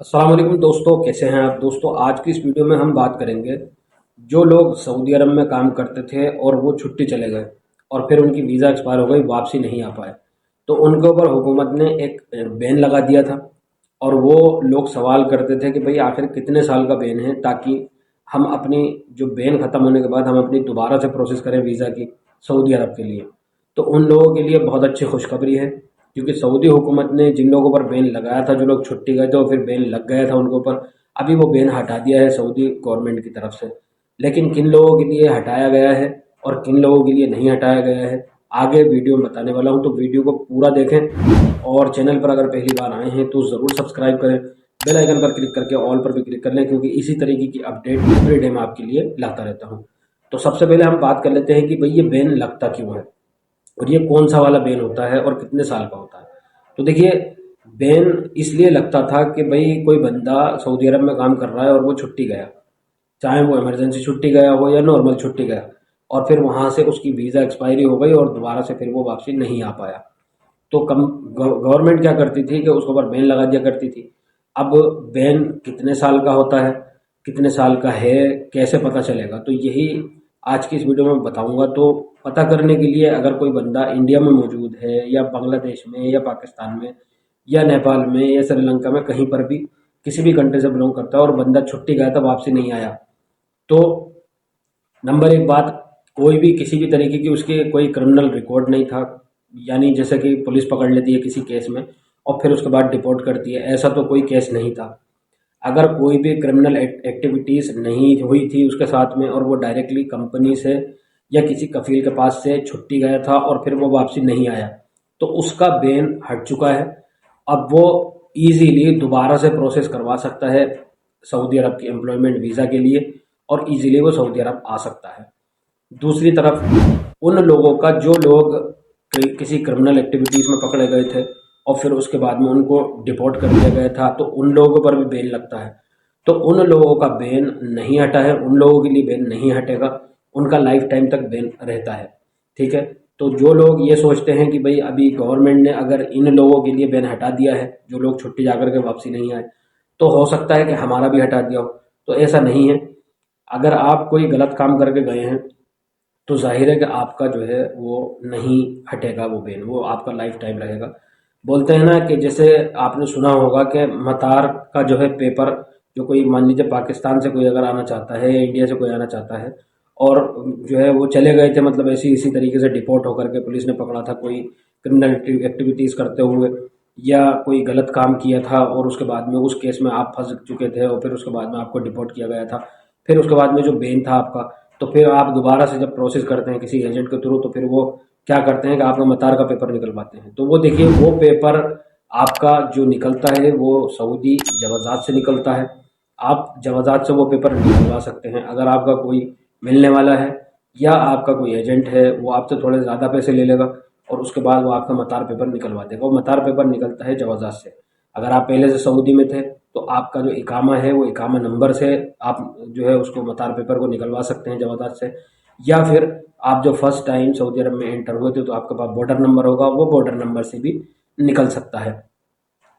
अस्सलाम वालेकुम दोस्तों, कैसे हैं आप। दोस्तों, आज की इस वीडियो में हम बात करेंगे जो लोग सऊदी अरब में काम करते थे और वो छुट्टी चले गए और फिर उनकी वीज़ा एक्सपायर हो गई, वापसी नहीं आ पाए। तो उनके ऊपर हुकूमत ने एक बैन लगा दिया था और वो लोग सवाल करते थे कि भाई आखिर कितने साल का बैन है, ताकि हम अपनी जो बैन ख़त्म होने के बाद हम अपनी दोबारा से प्रोसेस करें वीज़ा की सऊदी अरब के लिए। तो उन लोगों के लिए बहुत अच्छी खुशखबरी है, क्योंकि सऊदी हुकूमत ने जिन लोगों पर बैन लगाया था, जो लोग छुट्टी गए थे और फिर बैन लग गया था उनके ऊपर, अभी वो बैन हटा दिया है सऊदी गवर्नमेंट की तरफ से। लेकिन किन लोगों के लिए हटाया गया है और किन लोगों के लिए नहीं हटाया गया है, आगे वीडियो में बताने वाला हूं। तो वीडियो को पूरा देखें और चैनल पर अगर पहली बार आए हैं तो ज़रूर सब्सक्राइब करें। बेल आइकन पर क्लिक करके ऑल पर भी क्लिक कर लें, क्योंकि इसी तरीके की अपडेट एवरी डे मैं आपके लिए लाता रहता हूँ। तो सबसे पहले हम बात कर लेते हैं कि भाई ये बैन लगता क्यों है और ये कौन सा वाला बैन होता है और कितने साल का होता है। तो देखिए, बैन इसलिए लगता था कि भाई कोई बंदा सऊदी अरब में काम कर रहा है और वो छुट्टी गया, चाहे वो इमरजेंसी छुट्टी गया हो या नॉर्मल छुट्टी गया, और फिर वहाँ से उसकी वीज़ा एक्सपायरी हो गई और दोबारा से फिर वो वापसी नहीं आ पाया। तो कम गवर्नमेंट क्या करती थी कि उसके ऊपर बैन लगा दिया करती थी। अब बैन कितने साल का होता है, कितने साल का है, कैसे पता चलेगा, तो यही आज की इस वीडियो में बताऊंगा। तो पता करने के लिए अगर कोई बंदा इंडिया में मौजूद है या बांग्लादेश में या पाकिस्तान में या नेपाल में या श्रीलंका में, कहीं पर भी किसी भी कंट्री से बिलोंग करता है और बंदा छुट्टी गया था वापसी नहीं आया, तो नंबर एक बात, कोई भी किसी भी तरीके की उसके कोई क्रिमिनल रिकॉर्ड नहीं था। यानी जैसे कि पुलिस पकड़ लेती है किसी केस में और फिर उसके बाद डिपोर्ट करती है, ऐसा तो कोई केस नहीं था। अगर कोई भी क्रिमिनल एक्टिविटीज़ नहीं हुई थी उसके साथ में और वो डायरेक्टली कंपनी से या किसी कफील के पास से छुट्टी गया था और फिर वो वापसी नहीं आया, तो उसका बैन हट चुका है। अब वो इजीली दोबारा से प्रोसेस करवा सकता है सऊदी अरब की एम्प्लॉयमेंट वीज़ा के लिए और इजीली वो सऊदी अरब आ सकता है। दूसरी तरफ उन लोगों का जो लोग किसी क्रिमिनल एक्टिविटीज़ में पकड़े गए थे और फिर उसके बाद में उनको डिपोर्ट कर दिया गया था, तो उन लोगों पर भी बैन लगता है। तो उन लोगों का बैन नहीं हटा है, उन लोगों के लिए बैन नहीं हटेगा, उनका लाइफ टाइम तक बैन रहता है। ठीक है। तो जो लोग ये सोचते हैं कि भाई अभी गवर्नमेंट ने अगर इन लोगों के लिए बैन हटा दिया है, जो लोग छुट्टी जाकर के वापसी नहीं आए, तो हो सकता है कि हमारा भी हटा दिया हो, तो ऐसा नहीं है। अगर आप कोई गलत काम करके गए हैं तो जाहिर है कि आपका जो है वो नहीं हटेगा, वो बैन वो आपका लाइफ टाइम रहेगा। बोलते हैं ना कि जैसे आपने सुना होगा कि मतार का जो है पेपर, जो कोई मान लीजिए पाकिस्तान से कोई अगर आना चाहता है या इंडिया से कोई आना चाहता है और जो है वो चले गए थे, मतलब ऐसी इसी तरीके से डिपोर्ट होकर के पुलिस ने पकड़ा था कोई क्रिमिनल एक्टिविटीज़ करते हुए या कोई गलत काम किया था और उसके बाद में उस केस में आप फंस चुके थे और फिर उसके बाद में आपको डिपोर्ट किया गया था, फिर उसके बाद में जो बैन था आपका, तो फिर आप दोबारा से जब प्रोसेस करते हैं किसी एजेंट के थ्रू, तो फिर वो क्या करते हैं कि आपका मतार का पेपर निकलवाते हैं। तो वो देखिए, वो पेपर आपका जो निकलता है वो सऊदी जवाजात से निकलता है। आप जवाजात से वो पेपर निकलवा सकते हैं। अगर आपका कोई मिलने वाला है या आपका कोई एजेंट है, वो आपसे थोड़े ज़्यादा पैसे ले लेगा और उसके बाद वो आपका मतार पेपर निकलवा देगा। वो मतार पेपर निकलता है जवाजात से। अगर आप पहले से सऊदी में थे तो आपका जो इकामा है वो इकामा नंबर से आप जो है उसको मतार पेपर को निकलवा सकते हैं जवाजात से। या फिर आप जो फर्स्ट टाइम सऊदी अरब में एंटर हुए थे तो आपके पास बॉर्डर नंबर होगा, वो बॉर्डर नंबर से भी निकल सकता है।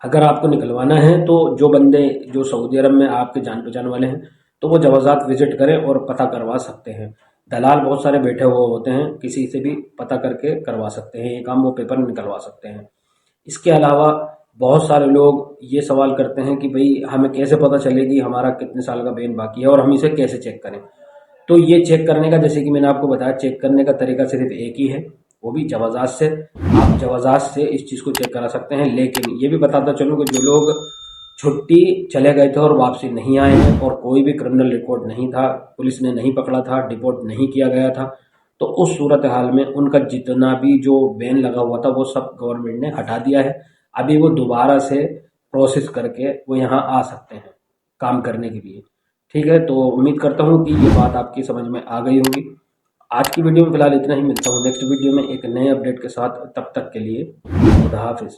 अगर आपको निकलवाना है तो जो बंदे जो सऊदी अरब में आपके जान पहचान वाले हैं, तो वो जवाजात विजिट करें और पता करवा सकते हैं। दलाल बहुत सारे बैठे हुए होते हैं, किसी से भी पता करके करवा सकते हैं ये काम, वो पेपर निकलवा सकते हैं। इसके अलावा बहुत सारे लोग ये सवाल करते हैं कि भाई हमें कैसे पता चलेगी हमारा कितने साल का बैन बाकी है और हम इसे कैसे चेक करें। तो ये चेक करने का, जैसे कि मैंने आपको बताया, चेक करने का तरीका सिर्फ एक ही है, वो भी जवाजात से। आप जवाजात से इस चीज़ को चेक करा सकते हैं। लेकिन ये भी बताता चलूँ कि जो लोग छुट्टी चले गए थे और वापसी नहीं आए हैं और कोई भी क्रिमिनल रिकॉर्ड नहीं था, पुलिस ने नहीं पकड़ा था, डिपोर्ट नहीं किया गया था, तो उस सूरत हाल में उनका जितना भी जो बैन लगा हुआ था वो सब गवर्नमेंट ने हटा दिया है। अभी वो दोबारा से प्रोसेस करके वो यहाँ आ सकते हैं काम करने के लिए। ठीक है, तो उम्मीद करता हूँ कि ये बात आपकी समझ में आ गई होगी। आज की वीडियो में फिलहाल इतना ही, मिलता हूँ नेक्स्ट वीडियो में एक नए अपडेट के साथ। तब तक के लिए खुदा हाफिज़।